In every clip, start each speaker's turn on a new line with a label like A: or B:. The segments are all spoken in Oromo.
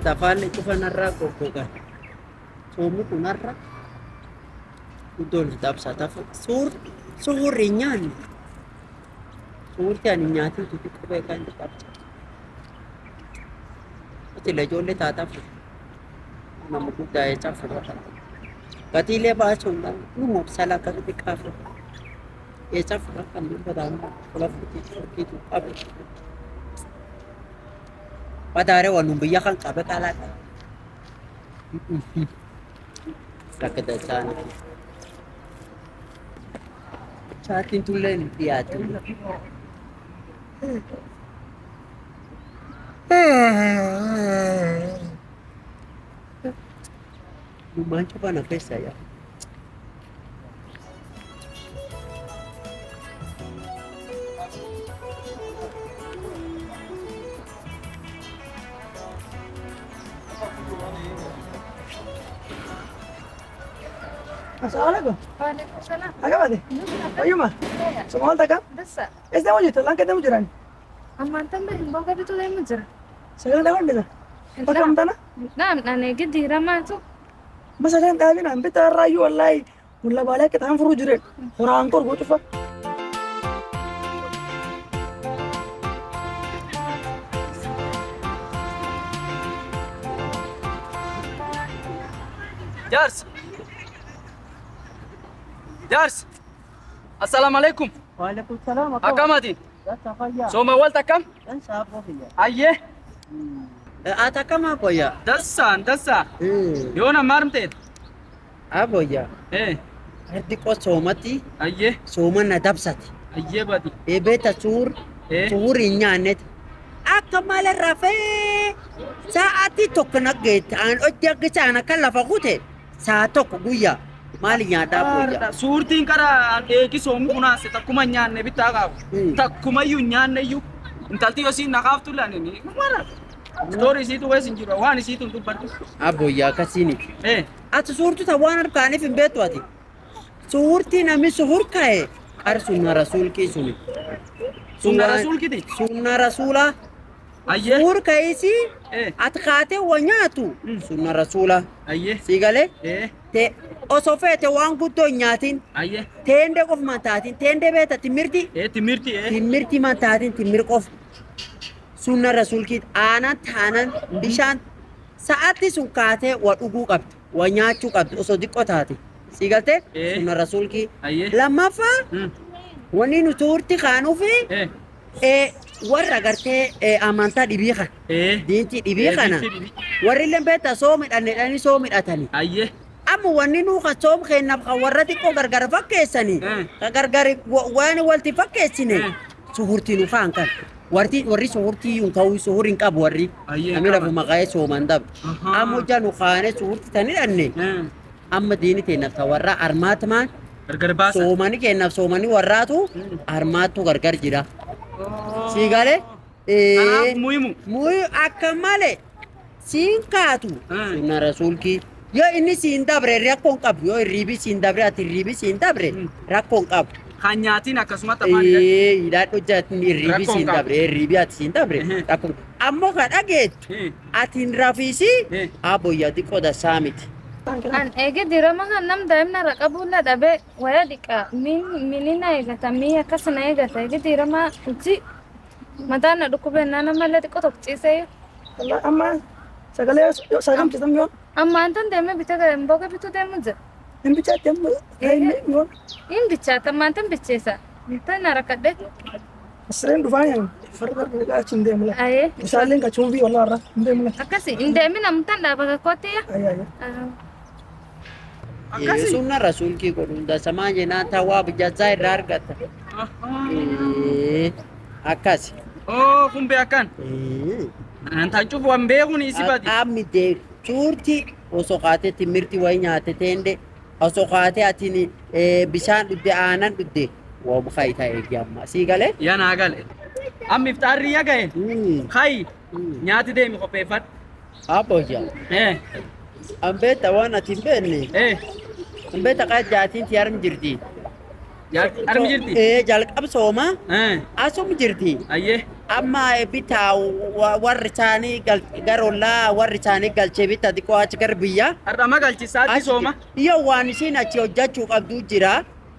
A: Atafaan cufanarraa goggogan. Soomni kunarra iddoon dabsa tafa suurri nyaanni. Suurti ani nyaatii tutu qabee kan dabsa. Ati la ijoollee taataaf nama guddaa jecha fudhata. Gatiilee baasuun dhuma sala akkasitti qaafu. Jecha fudhata kan dubbatamu lafuutii fakkiitu qabu. Padaare waan biyya kan qabe qalaadha. Rakkata isaanii. Saatiin tullee hin dhiyaatu. Lumaan cobaan keessa yaa.
B: Assalamualaikum.
C: Waalaikumsalam.
B: Agak ada. Ayuma. Semua tak kan?
C: Dasa.
B: Esta mau jual, langkah dia mau jualan.
C: Ammantan be boga bitu le mujra.
B: Sekarang dah mana? Pakai mana?
C: Naam nane gidi ramatu.
B: Masa kan kami nak kita rayu wallahi. Mulla balik kita ham furu juret. Orang angkor gua coba.
D: Jars. Jars. Assalamualaikum.
A: Waalaikumsalam.
D: Akamatin.
A: Dasa fayyaa.
D: Soma wal takam?
A: Dan saafoo fayyaa.
D: Ayye.
A: Ata kama boya.
D: Dassa. Yona marmtet.
A: Aboya. Ardi ko soomati
D: Ayye.
A: sooma na dabsati.
D: Ayye badi.
A: Ebeeta suuri nyaannet. Akka mala rafee sa'aatii tokko naggeette aan hojii akka isaan akka lafa kute saa tokko guyyaa maali nyaataa boya.
D: Suurtiin kara eegi soomu kunaase takkuma nyaanne bitaa qabu. Takkuma iyyuu nyaanne iyyuu. Intalti yosiin naqaaftu laanini. Mara. Story isiitu wees hin jiru waan isiitu hin dubbadhu.
A: Aboyyaa akkasiini. Ati suurtu ta waan arkaaniif hin beektu ati. Suurtii namni suhur ka'e qar sunna rasuulkii suni.
D: Sunna rasuulkiti?
A: Sunna rasuulaa.
D: Ayye.
A: Suhur ka'isi ati kaatee wa nyaatu sunna rasuulaa.
D: Ayye.
A: Si galee?
D: Eh.
A: Osoo feete waan guddoo hin nyaatin.
D: Ayye.
A: Teendee qofa mantaatin. Teendee beeta timirti.
D: Timirti
A: Timirti mantaatin timir qofa. Sunna rasuulkii aanan taanan bishaan sa'aatti sun kaatee wa dhuguu qabdi. Wa nyaachuu qabdi osoo xiqqoo taate. Si galtee? Sunna rasuulkii.
D: Ayye.
A: Lammaffaa wanni nuti urti kaanuufi warra gartee amantaa dhibii kana. Diintii dhibii kana. Warri illee beektaa soo midhanneedhaanii soo midhatanii.
D: Ayye.
A: Amma wanni nuu kan soom kennaaf kan warra xiqqoo gargar fakkeessanii. Kan gargar waan walti fakkeessine. Suhurtii nu kaan kan. Warri suhurtii hin ka'u suhur hin qabu warri. Namni lafu maqaa'ee sooman dhabu. Amma hojjaa nu kaanee suhurtii tan hidhanne. Amma diini teennaaf ta warra armaatumaan.
D: Gargar baasa.
A: Soomani kennaaf soomani warraatu armaattu gargar jira. Si galee?
D: Kanaaf muhimu.
A: Muhimu akka malee siin kaatu. Sunna rasuulkii. Yoo inni siin dabre rakkoon qabu yoo hirriibii siin dabre ati hirriibii siin dabre rakkoon qabu.
D: Kan nyaatiin akkasumatti afaan
A: Hidhaadhu hojjetan hirriibii siin dabre hirriibii ati siin dabre rakkoon. Ammoo kan dhageettu ati hin rafiisii aboyyaa xiqqoo dassaa miti.
C: An ege dirama kan nam daimna raqabulla dhabe waya diqa minina egata mi akkasana egata ege dirama uji matana dhukube nana malle xiqqoo tokko ciisee.
B: Allah amma sagalee sagam citam yoon.
C: Amma antan deeme bita mboga bitu deemu jira.
B: Hin bichaatti amma yoon.
C: In bichaata amma antan bicheessa. Tan narakadhe.
B: Asireen dhufaan yaa farda dhugaa achi hin deemula.
C: Ayee.
B: Isaalleen ka chumbii walaa irra hin deemula.
C: Akkasi in deemi namtan dhaaba kakkoottiya.
A: Sunna rasuulkii godhuun dasamaa jenaan tawaa bijjachaa irraa argata. Akkasi.
D: Kumbe akkan. Antaan cufu waan beekuun isi badi.
A: Qaamni suurti osoo kaatee timirti wayii nyaate teende osoo kaatee atiin bishaan dhudde aanan dhudde waa kayitaa eegi amma. Sii galee?
D: Yaa naa gale. Amma iftaarri yaa gahe. Kayi nyaati deemi qopheeffadhu.
A: Aboyyaa. Ambeeta waan ati hin beekne. Ambeeta qaa jaatiin tiyaaram jirti.
D: Armi jirti?
A: Jalqab sooma. Asum jirti.
D: Ayyee.
A: amma bitaa warri isaanii garollaa warri isaanii galchee bitaa xiqqoo achi gara biyya.
D: Har'ama galchisaatti sooma.
A: Yoo waan isiin achi hojjechuu qabdu jira.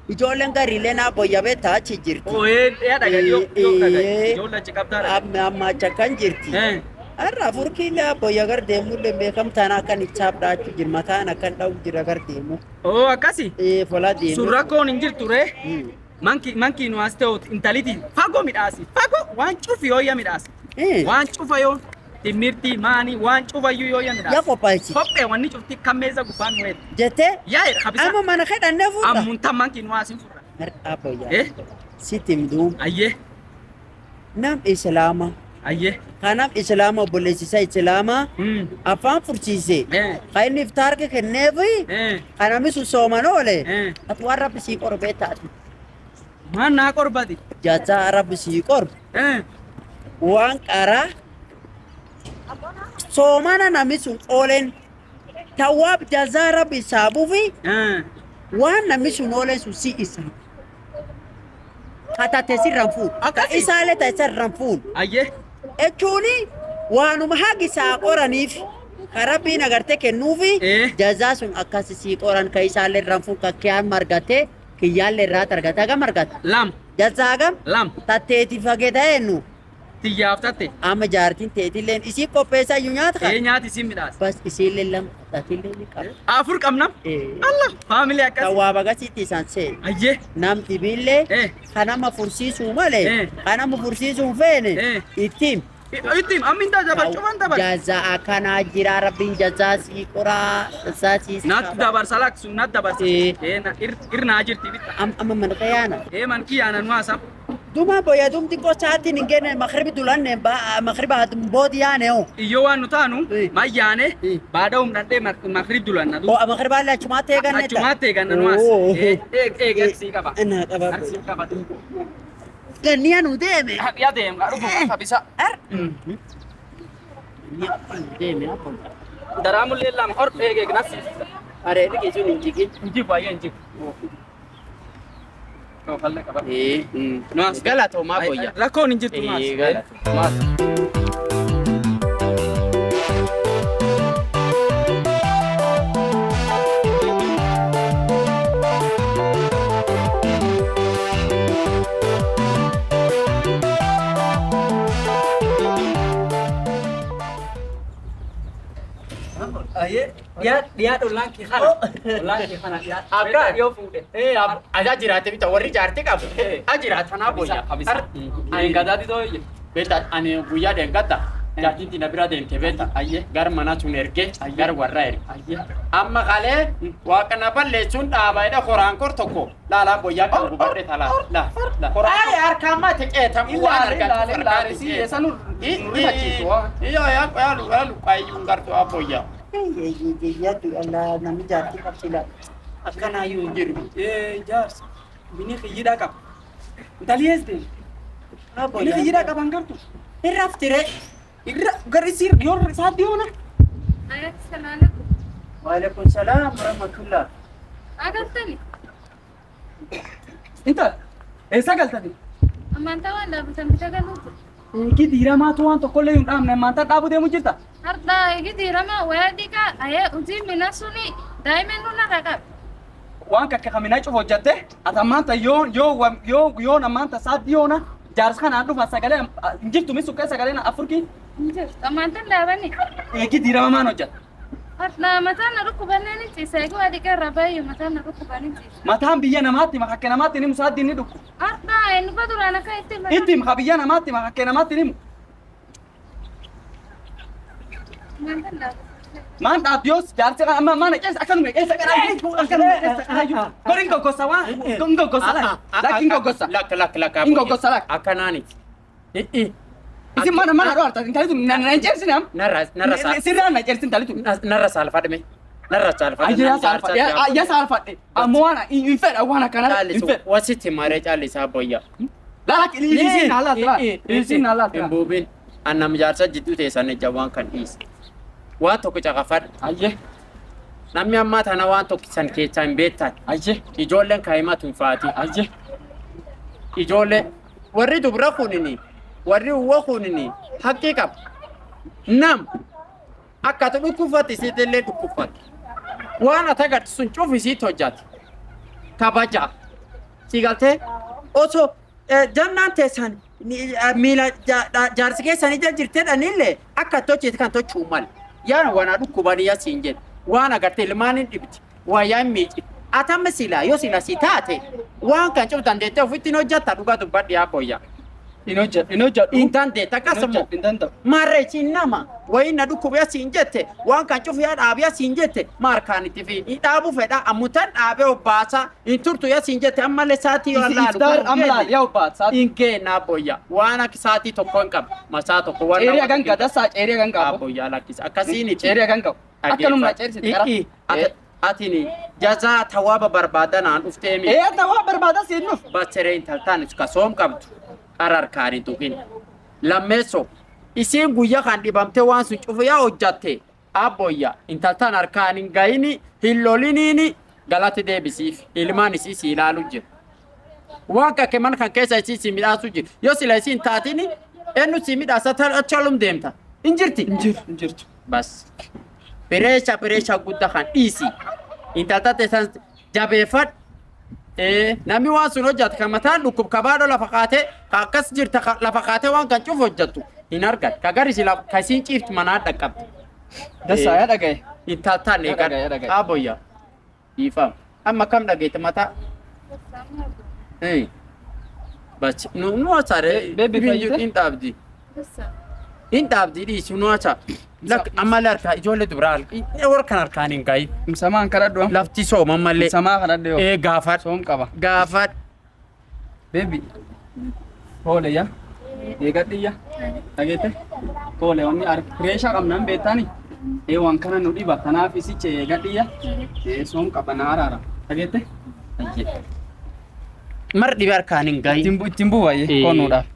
A: Ijoolleen gariilee naa boyya beektaa achi jirti.
D: Yaa dhagaa yoo ijoollee achi qabdaa.
A: Amma achi akkan jirti. Har'a furkiilee boyya gar deemullee beekamtaan akkan ichaaf dhaachuu jira mataan akkan dha'u jira gar deemu.
D: Akkasi.
A: Fola deemu.
D: Surrakkoon hin jirtu ree. Manki nu as ta'u intaliti fagoo midhaasi fagoo waan cufi yooyya midhaasi waan cufa yoo timirti maani waan cufayyuu yooyya midhaasi
A: yaa qophaa'echi
D: kophee wanni cufti kammeessa gubbaan nu heetu
A: jettee
D: yaa habisa
A: amma mana kadhannee fuudha
D: ammuntan manki nu asin furra
A: abbayyaa sitti himduu
D: ayyee
A: nam islaama
D: ayyee
A: kanaaf islaama obboleessisa islaama afaan fursiise kan inni iftaarka kenneefi kanami sun sooman oole ati waan rabbi sii qorbee taati
D: maan naa qorbati
A: jaataa rabbi sii qorbe waan qaraa soomana nami sun oolen tawaab jazaa rabbi isaabuufi waan nami sun oolen sun si isaa katate sirran fuun ka isaalee ta'e sirran fuun
D: ayyee
A: jechuuni waanuma hagi isaa qoraniif ka rabbiin agartee kennuufi jazaa sun akkasi sii qoran ka isaalee irraan fuun ka kiyaan margatee kiyyaalle irraa argata gam argata
D: lam
A: jazaa gam
D: lam
A: tatteeti fageeta eenyu
D: tiyyaaf tatte
A: amma jaartiin teetilleen isii qopheessaa iyyuu nyaata kan
D: nyaati isin midhaas
A: bas isiillee lama tatillee ni qaba
D: afur qabnam Allah faamilii akkas
A: tawaa bagasiitti isaan see
D: ayyee
A: nam dhibiillee kanama fursiisuu malee kanama fursiisuun feene ittiin
D: ittiin ammintaa dabar cuban dabar
A: jazaa akkanaa jira rabbiin jazaa sii qoraa jazaa sii
D: natti dabarsa laksu natti dabarsa irnaa jirti bitta
A: amma mana qayaana
D: man kiyyaana nu asam
A: duma boya dum xiqqoo sa'aatiin hin genne makribi dulanne makriba boodi yaane o
D: iyyoo waan nu taanu mayyaane baada humnadhee makrib dulanna
A: o makribaallee achumaatti eeganne
D: achumaatti eeganna nu as eegarsii qaba
A: naa qaba
D: arsii qaba
A: ganniya nu deeme
D: yaa deem gaa dhufu kabisa
A: deeme
D: daraamullee lama hor eegnas
A: aree dhigi sun hin jigin
D: injif waayee injif Kofallee qaba.
A: Nuas galatoomaa boyya.
D: Rakkoon hin jirtu maas.
A: Galatoomaa.
D: Dhiyaa dhollaan kee kana. Dhollaan kee kana dhiyaa. Akka dhiyoo fuudhe.
A: Adaa jiraate bita warri jaartii qabu. Ajiraatanaa boyya.
D: Ani gadaati tooyye.
A: Beeta ani guyyaa deengata. Jaartiin tina bira deemte beeta. Gar mana sun erge. Gar warra erge. Amma qalee waaqana balleessuun dhaabaadha koraan kor tokko. Laalaa boyyaa kan gubarre talaa. Koraan harkaamaa teqeetamu waan argatu.
D: Laalisi eesanu rifachiisu waa.
A: Yaa luqaayyuun gartuu abboyyaa. Yaddu Allah namni jaartii qabsila akkanaayyuu hin jiru.
D: Jaarsa bini xiyyiidhaa qaba. Intaliyees deemu. Bini xiyyiidhaa qaban gartu.
A: Irra haftire.
D: Irra garri sir yoo isaatti yoona.
C: Assalamualaikum.
A: Waalaikum salaam warahmatullah.
C: Agartani.
D: Inta eessa galtani?
C: Amantaa waan dhaabatan bita galuutu.
D: Eegi diiramaatu waan tokkollee hin dhaabne amantaa dhaabu deemu jirta.
C: Harda eegi diirama wayaa dhiigaa ayee hojii mina suni daa'imman nuna raqab.
D: Waan kakkakamina cufa hojjatte ati ammaanta yoo ammaanta isaatti yoona jaarsa kanaan dhufa sagalee hin jirtu misu kee sagalee afurkii.
C: Amantaan dhaabani.
D: Eegi diirama maan hojjata?
C: Harda mataan na dhukkubannee ni ciisa eegi waa dhiigaa irraa baay'ee mataan na dhukkubanii ciisa.
D: Mataan biyya namaatti makakke namaatti ni musaatti inni dhukku.
C: Harda eenyu duraan akka itti mataan.
D: Itti maka biyya namaatti makakke namaatti ni mu.
C: Amantaan dhaabani.
D: Maan dhaabbiyoos jaarsi amma mana keessa akkanuma keessa qaraayyuu. Korin goggosa waa goggosa lakki goggosa.
A: Lakka.
D: Goggosa lakka.
A: Akkanaaniti.
D: Isin mana dhoorta intalitu na jeersin am.
A: Narra
D: Sirraan na jeersin intalitu.
A: narra saalfadhme. Narra saalfadhe.
D: Ayya saalfadhe. Ammoo waan hin fedha waan akkanaa hin fedha.
A: Wasitti maree caallisaa boyya.
D: Laalaki liisiin haalaat laa. Liisiin haalaat laa.
A: Hin buubin annam jaarsa jidduu teessan jawwaan kan dhiise. Waan tokko caqafadha.
D: Ayyee.
A: Namni ammaa tana waan tokko san keessaa hin beektan.
D: Ayyee.
A: Ijoolleen kaa'imatu hin faati.
D: Ayyee.
A: Ijoollee warri dubra kunini warri uwwa kunini haqqii qaba. Nam akka ati dhukkubfatti isiitillee dhukkubfatti. Waan ati agartu sun cufi isiitti hojjate. Kabaja. Sigaltee osoo jannaan teessan miila jaarsi keessanii jirtedhanillee akka itti hojjete kan tochuu mala. Yaana waan dhukkubanii asiin jedhe. Waan agartee ilmaan hin dhibdi. Wayyaa hin miici. Atamma silaa yoo sila si taate waan kan cufu dandeettee ofitti hin hojjetta dhugaa dubbadhi yaa boyyaa.
D: Hin hojjedhu.
A: Hin dandeetta akkasuma.
D: Hin danda'u.
A: Marreechi nama wayii na dhukkubee asiin jette waan kan cufu yaa dhaabee asiin jette maarkaan itti fi dhaabu fedha ammutan dhaabee obbaasa hin turtu yaa asiin jette ammallee saatii yoo laalu.
D: Iftaar amma laal yaa obbaasa.
A: Hin keenyaa boyyaa waan akka saatii tokko hin qabu masaa tokko waan.
D: Ceerii hagan qaba dassaa ceerii hagan qaba.
A: Boyyaa lakkisa akkasiin
D: ceerii hagan qaba. Akka numna ceerisiti qara.
A: Atini jazaa tawaaba barbaadanaan dhuftee mi.
D: Tawaaba barbaadan siin dhuf.
A: Bacheree intaltaan ka soom qabdu qarar kaanii tuqin. Lammeessoo isiin guyyaa kan dhibamtee waan sun cufu yaa hojjatte abboyya intaltaan harkaan hin gahini hin loliniini galatti deebisiif ilmaan isii si ilaalu jira. Waan kakke mana kan keessa isii si midhaasu jira. Yoo sila isiin taatini eenyu si midhaasa achalum deemta. Hin jirti.
D: Hin jirtu.
A: Bas. Pireesha guddaa kan dhiisi. Intalta teessan jabeeffadhu. Namni waan sun hojjate kan mataan dhukkub kabaadho lafa qaatee akkas jirta lafa qaatee waan kan cufu hojjattu hin argan. Kagari sila kasiin ciifti manaa dhaqqabdi.
D: Dassaa yaa dhagaye.
A: Intaltaan eegan. Aboyya. Dhiifama. Amma kam dhageette mataa? Bas nu asaare.
D: Beebi fayyite?
A: Hin dhaabdi. Hin dhaabdi dhiisi nu asaa. Lak ammallee harkaa ijoollee dubaraa warra kan harkaan hin gahin.
D: Samaan kadhadhu.
A: Lafti sooma ammallee.
D: Samaa kadhadhu yoo.
A: Gaafadhu.
D: Soom qaba.
A: Gaafadhu.
D: Beebi. Koole yaa. Eegadhi yaa. Dhageette. Koole wanni pireeshaa qabnaan beektani. Waan kana nu dhiba kanaaf isiche eegadhi yaa. Soom qaba na araara. Dhageette.
A: Mar dhibe harkaan hin gahin.
D: Ittiin bu'aayee qoonuudhaaf.